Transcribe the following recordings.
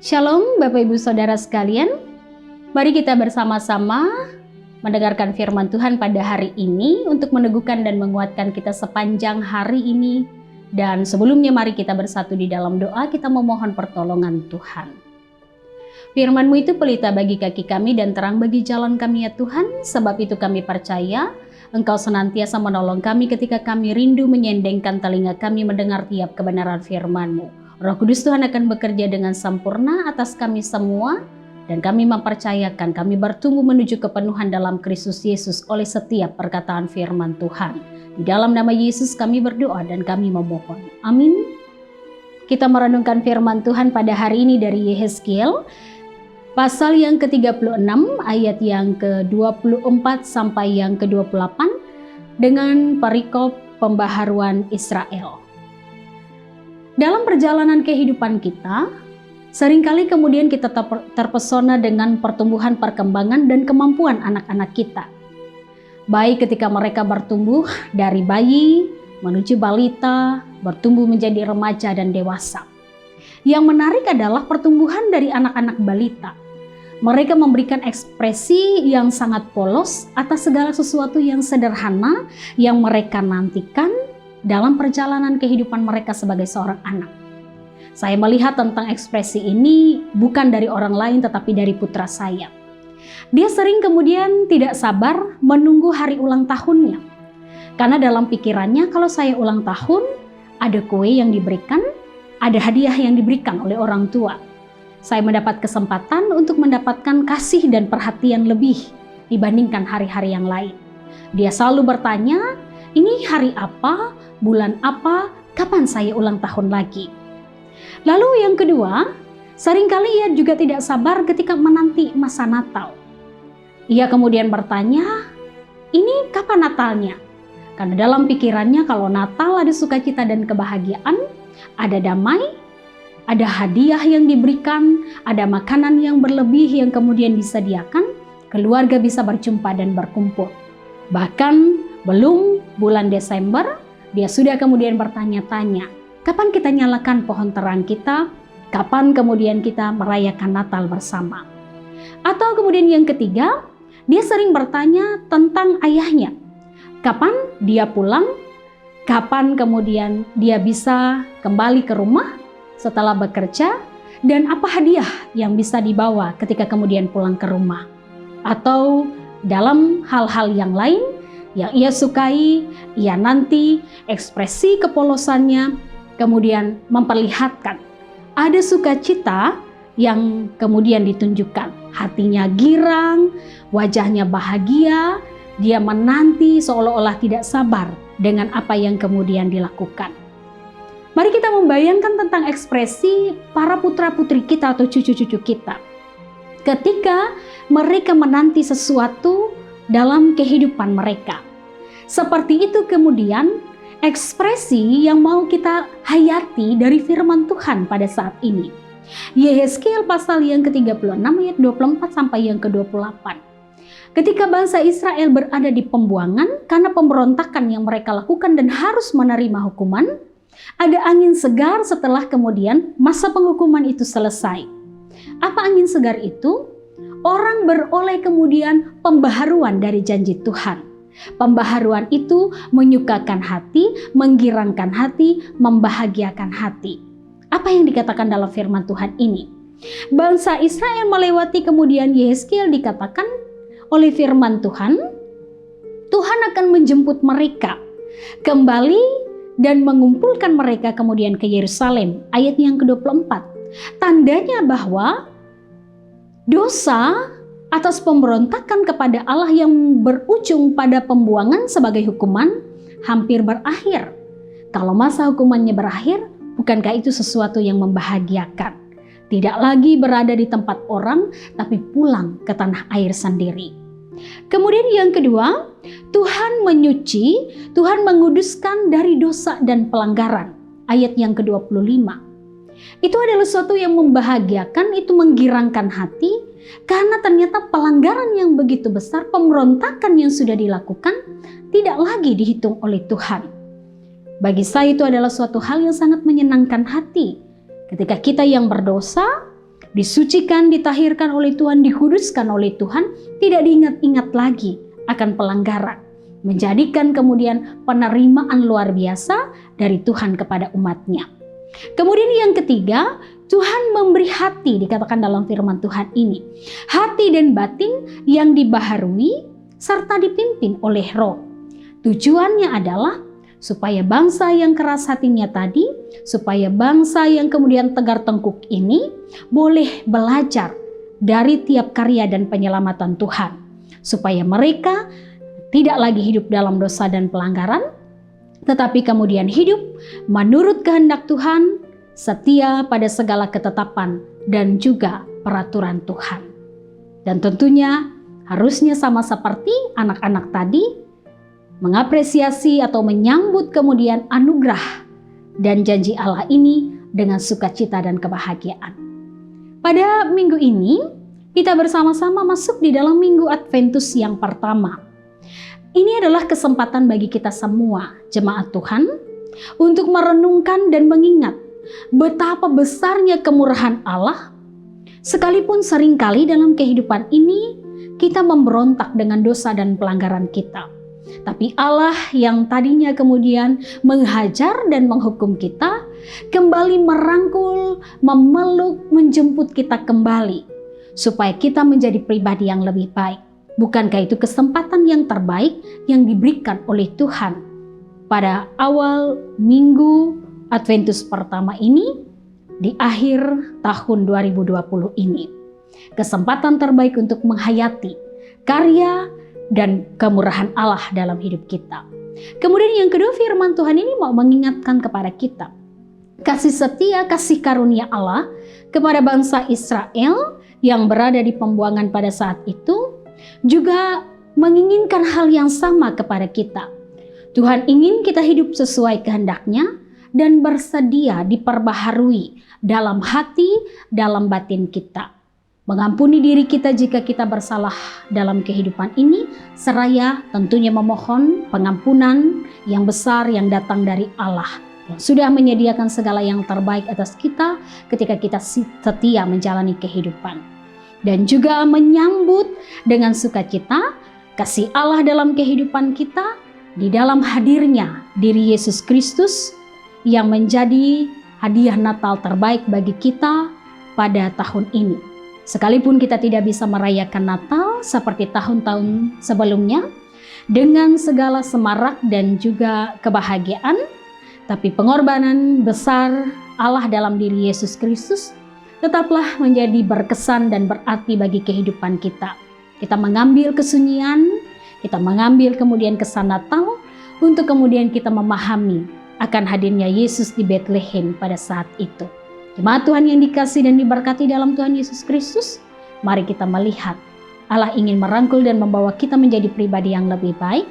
Shalom Bapak Ibu Saudara sekalian, mari kita bersama-sama mendengarkan firman Tuhan pada hari ini untuk meneguhkan dan menguatkan kita sepanjang hari ini. Dan sebelumnya mari kita bersatu di dalam doa, kita memohon pertolongan Tuhan. Firman-Mu itu pelita bagi kaki kami dan terang bagi jalan kami ya Tuhan, sebab itu kami percaya Engkau senantiasa menolong kami ketika kami rindu menyendengkan telinga kami mendengar tiap kebenaran firman-Mu. Roh Kudus Tuhan akan bekerja dengan sempurna atas kami semua dan kami mempercayakan kami bertumbuh menuju kepenuhan dalam Kristus Yesus oleh setiap perkataan firman Tuhan. Di dalam nama Yesus kami berdoa dan kami memohon. Amin. Kita merenungkan firman Tuhan pada hari ini dari Yehezkiel pasal yang ke-36 ayat yang ke-24 sampai yang ke-28 dengan perikop pembaharuan Israel. Dalam perjalanan kehidupan kita, seringkali kemudian kita terpesona dengan pertumbuhan perkembangan dan kemampuan anak-anak kita. Baik ketika mereka bertumbuh dari bayi menuju balita, bertumbuh menjadi remaja dan dewasa. Yang menarik adalah pertumbuhan dari anak-anak balita. Mereka memberikan ekspresi yang sangat polos atas segala sesuatu yang sederhana yang mereka nantikan dalam perjalanan kehidupan mereka sebagai seorang anak. Saya melihat tentang ekspresi ini bukan dari orang lain tetapi dari putra saya. Dia sering kemudian tidak sabar menunggu hari ulang tahunnya. Karena dalam pikirannya kalau saya ulang tahun, ada kue yang diberikan, ada hadiah yang diberikan oleh orang tua. Saya mendapat kesempatan untuk mendapatkan kasih dan perhatian lebih dibandingkan hari-hari yang lain. Dia selalu bertanya, ini hari apa, bulan apa, kapan saya ulang tahun lagi? Lalu yang kedua, seringkali ia juga tidak sabar ketika menanti masa Natal. Ia kemudian bertanya, ini kapan Natalnya? Karena dalam pikirannya kalau Natal ada sukacita dan kebahagiaan, ada damai, ada hadiah yang diberikan, ada makanan yang berlebih yang kemudian disediakan, keluarga bisa berjumpa dan berkumpul. Bahkan belum bulan Desember, dia sudah kemudian bertanya-tanya, kapan kita nyalakan pohon terang kita? Kapan kemudian kita merayakan Natal bersama? Atau kemudian yang ketiga, dia sering bertanya tentang ayahnya. Kapan dia pulang? Kapan kemudian dia bisa kembali ke rumah setelah bekerja? Dan apa hadiah yang bisa dibawa ketika kemudian pulang ke rumah? Atau dalam hal-hal yang lain yang ia sukai, ia nanti ekspresi kepolosannya kemudian memperlihatkan ada sukacita yang kemudian ditunjukkan. Hatinya girang, wajahnya bahagia, dia menanti seolah-olah tidak sabar dengan apa yang kemudian dilakukan. Mari kita membayangkan tentang ekspresi para putra-putri kita atau cucu-cucu kita. Ketika mereka menanti sesuatu dalam kehidupan mereka. Seperti itu kemudian ekspresi yang mau kita hayati dari firman Tuhan pada saat ini. Yehezkiel pasal yang ke-36 ayat 24 sampai yang ke-28. Ketika bangsa Israel berada di pembuangan karena pemberontakan yang mereka lakukan dan harus menerima hukuman, ada angin segar setelah kemudian masa penghukuman itu selesai. Apa angin segar itu? Orang beroleh kemudian pembaharuan dari janji Tuhan. Pembaharuan itu menyukakan hati, menggirangkan hati, membahagiakan hati. Apa yang dikatakan dalam firman Tuhan ini? Bangsa Israel melewati kemudian Yehezkiel dikatakan oleh firman Tuhan, Tuhan akan menjemput mereka kembali dan mengumpulkan mereka kemudian ke Yerusalem. Ayat yang ke-24. Tandanya bahwa dosa atas pemberontakan kepada Allah yang berujung pada pembuangan sebagai hukuman hampir berakhir. Kalau masa hukumannya berakhir, bukankah itu sesuatu yang membahagiakan? Tidak lagi berada di tempat orang, tapi pulang ke tanah air sendiri. Kemudian yang kedua, Tuhan menyuci, Tuhan menguduskan dari dosa dan pelanggaran. Ayat yang ke-25. Itu adalah sesuatu yang membahagiakan, itu menggirangkan hati, karena ternyata pelanggaran yang begitu besar, pemberontakan yang sudah dilakukan, tidak lagi dihitung oleh Tuhan. Bagi saya itu adalah suatu hal yang sangat menyenangkan hati. Ketika kita yang berdosa, disucikan, ditahirkan oleh Tuhan, dikuduskan oleh Tuhan, tidak diingat-ingat lagi akan pelanggaran. Menjadikan kemudian penerimaan luar biasa dari Tuhan kepada umatnya. Kemudian yang ketiga, Tuhan memberi hati, dikatakan dalam firman Tuhan ini. Hati dan batin yang dibaharui serta dipimpin oleh Roh. Tujuannya adalah supaya bangsa yang keras hatinya tadi, supaya bangsa yang kemudian tegar tengkuk ini boleh belajar dari tiap karya dan penyelamatan Tuhan. Supaya mereka tidak lagi hidup dalam dosa dan pelanggaran, tetapi kemudian hidup menurut kehendak Tuhan, setia pada segala ketetapan dan juga peraturan Tuhan. Dan tentunya harusnya sama seperti anak-anak tadi, mengapresiasi atau menyambut kemudian anugerah dan janji Allah ini dengan sukacita dan kebahagiaan. Pada minggu ini, kita bersama-sama masuk di dalam minggu Adventus yang pertama. Ini adalah kesempatan bagi kita semua, jemaat Tuhan, untuk merenungkan dan mengingat betapa besarnya kemurahan Allah, sekalipun seringkali dalam kehidupan ini kita memberontak dengan dosa dan pelanggaran kita. Tapi Allah yang tadinya kemudian menghajar dan menghukum kita, kembali merangkul, memeluk, menjemput kita kembali, supaya kita menjadi pribadi yang lebih baik. Bukankah itu kesempatan yang terbaik yang diberikan oleh Tuhan pada awal minggu Adventus pertama ini, di akhir tahun 2020 ini. Kesempatan terbaik untuk menghayati karya dan kemurahan Allah dalam hidup kita. Kemudian yang kedua, firman Tuhan ini mau mengingatkan kepada kita kasih setia, kasih karunia Allah kepada bangsa Israel yang berada di pembuangan pada saat itu, juga menginginkan hal yang sama kepada kita. Tuhan ingin kita hidup sesuai kehendak-Nya dan bersedia diperbaharui dalam hati, dalam batin kita. Mengampuni diri kita jika kita bersalah dalam kehidupan ini, seraya tentunya memohon pengampunan yang besar yang datang dari Allah, yang sudah menyediakan segala yang terbaik atas kita ketika kita setia menjalani kehidupan. Dan juga menyambut dengan sukacita kasih Allah dalam kehidupan kita, di dalam hadirnya diri Yesus Kristus yang menjadi hadiah Natal terbaik bagi kita pada tahun ini. Sekalipun kita tidak bisa merayakan Natal seperti tahun-tahun sebelumnya dengan segala semarak dan juga kebahagiaan, tapi pengorbanan besar Allah dalam diri Yesus Kristus tetaplah menjadi berkesan dan berarti bagi kehidupan kita. Kita mengambil kesunyian, kita mengambil kemudian kesan Natal untuk kemudian kita memahami akan hadirnya Yesus di Bethlehem pada saat itu. Jemaat Tuhan yang dikasihi dan diberkati dalam Tuhan Yesus Kristus, mari kita melihat Allah ingin merangkul dan membawa kita menjadi pribadi yang lebih baik,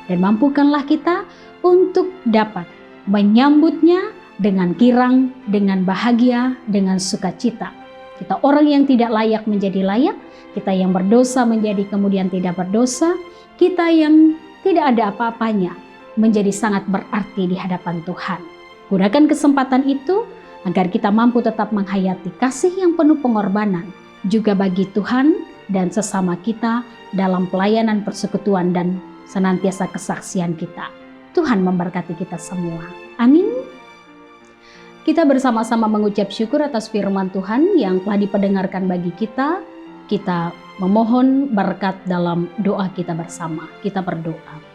dan mampukanlah kita untuk dapat menyambutnya dengan girang, dengan bahagia, dengan sukacita. Kita orang yang tidak layak menjadi layak, kita yang berdosa menjadi kemudian tidak berdosa, kita yang tidak ada apa-apanya menjadi sangat berarti di hadapan Tuhan. Gunakan kesempatan itu agar kita mampu tetap menghayati kasih yang penuh pengorbanan juga bagi Tuhan dan sesama kita dalam pelayanan persekutuan dan senantiasa kesaksian kita. Tuhan memberkati kita semua. Amin. Kita bersama-sama mengucap syukur atas firman Tuhan yang telah diperdengarkan bagi kita. Kita memohon berkat dalam doa kita bersama. Kita berdoa.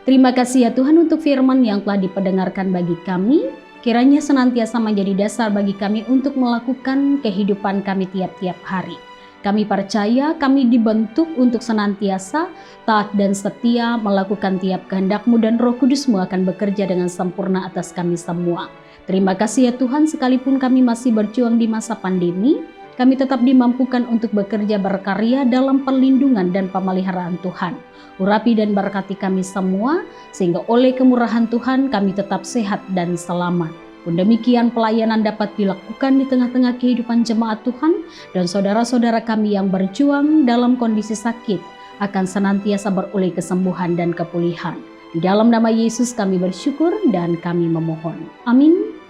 Terima kasih ya Tuhan untuk firman yang telah diperdengarkan bagi kami. Kiranya senantiasa menjadi dasar bagi kami untuk melakukan kehidupan kami tiap-tiap hari. Kami percaya kami dibentuk untuk senantiasa taat dan setia melakukan tiap kehendak-Mu, dan Roh Kudus-Mu akan bekerja dengan sempurna atas kami semua. Terima kasih ya Tuhan, sekalipun kami masih berjuang di masa pandemi, kami tetap dimampukan untuk bekerja berkarya dalam perlindungan dan pemeliharaan Tuhan. Urapi dan berkati kami semua, sehingga oleh kemurahan Tuhan kami tetap sehat dan selamat. Pun demikian pelayanan dapat dilakukan di tengah-tengah kehidupan jemaat Tuhan, dan saudara-saudara kami yang berjuang dalam kondisi sakit akan senantiasa beroleh kesembuhan dan kepulihan. Di dalam nama Yesus kami bersyukur dan kami memohon. Amin.